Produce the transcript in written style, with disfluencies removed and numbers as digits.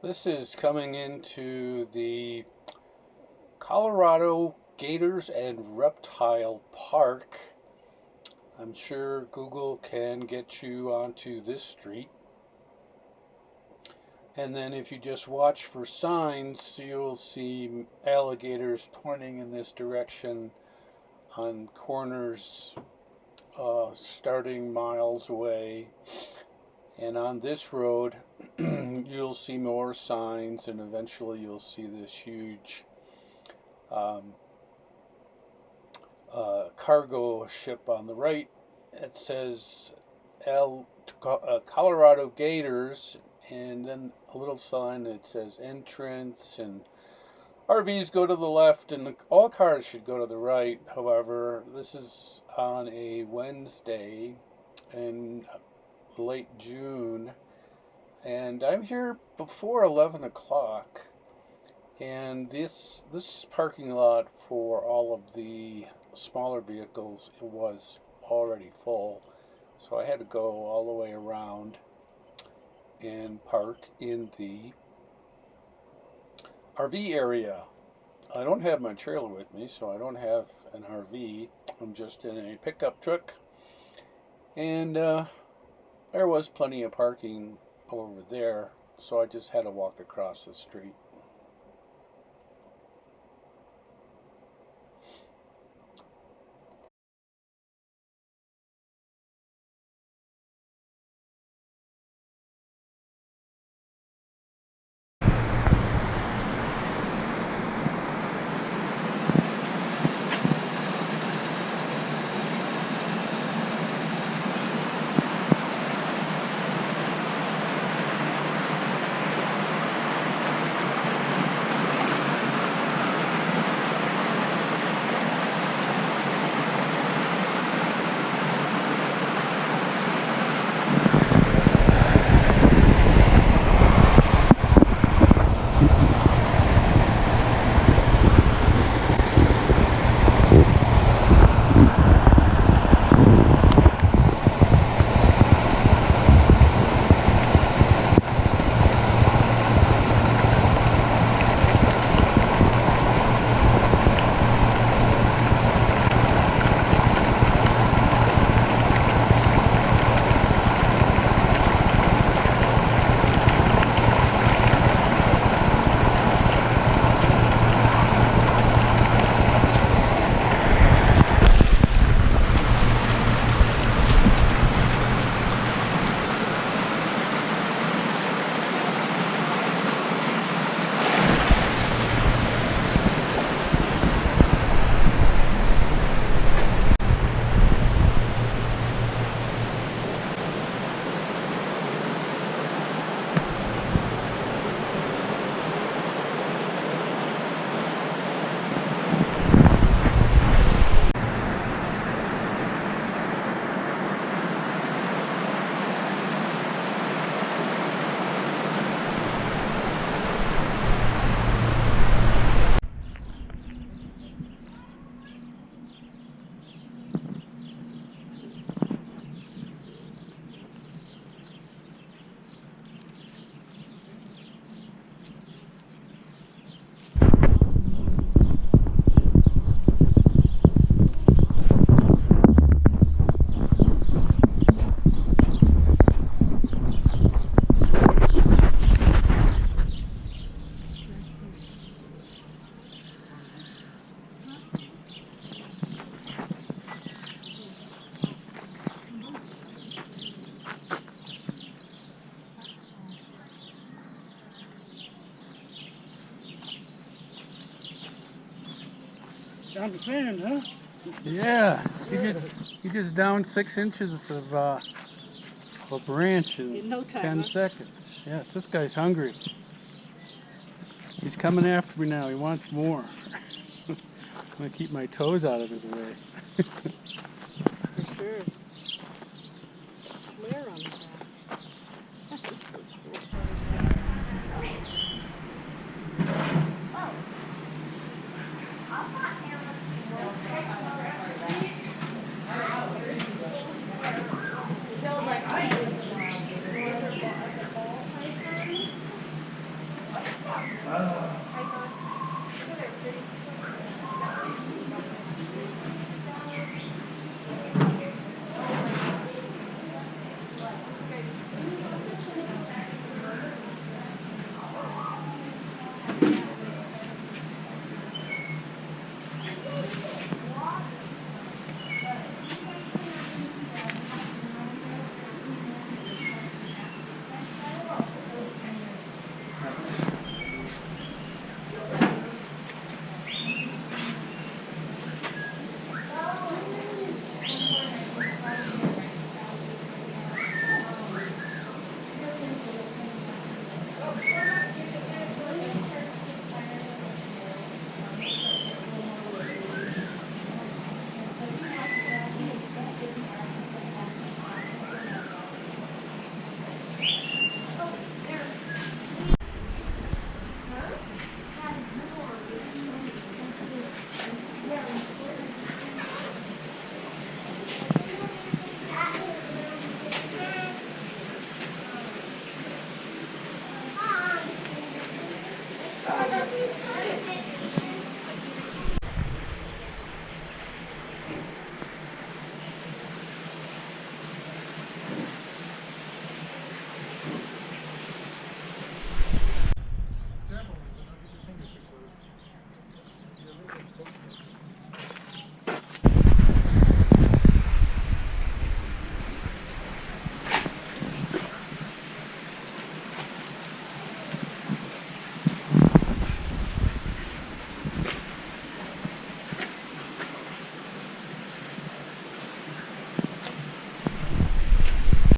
This is coming into the Colorado Gators and Reptile Park. I'm sure Google can get you onto this street. And then if you just watch for signs, you'll see alligators pointing in this direction on corners starting miles away. And on this road, you'll see more signs, and eventually you'll see this huge cargo ship on the right. It says Colorado Gators, and then a little sign that says entrance, and RVs go to the left, and all cars should go to the right. However, this is on a Wednesday in late June, and I'm here before 11 o'clock, and this parking lot for all of the smaller vehicles was already full, so I had to go all the way around and park in the RV area. I don't have my trailer with me, so I don't have an RV. I'm just in a pickup truck, and there was plenty of parking over there, so I just had to walk across the street. Down the sand, huh? Yeah, he just downed 6 inches of a branch in no time, 10 huh? seconds. Yes, this guy's hungry. He's coming after me now. He wants more. I'm gonna keep my toes out of his way.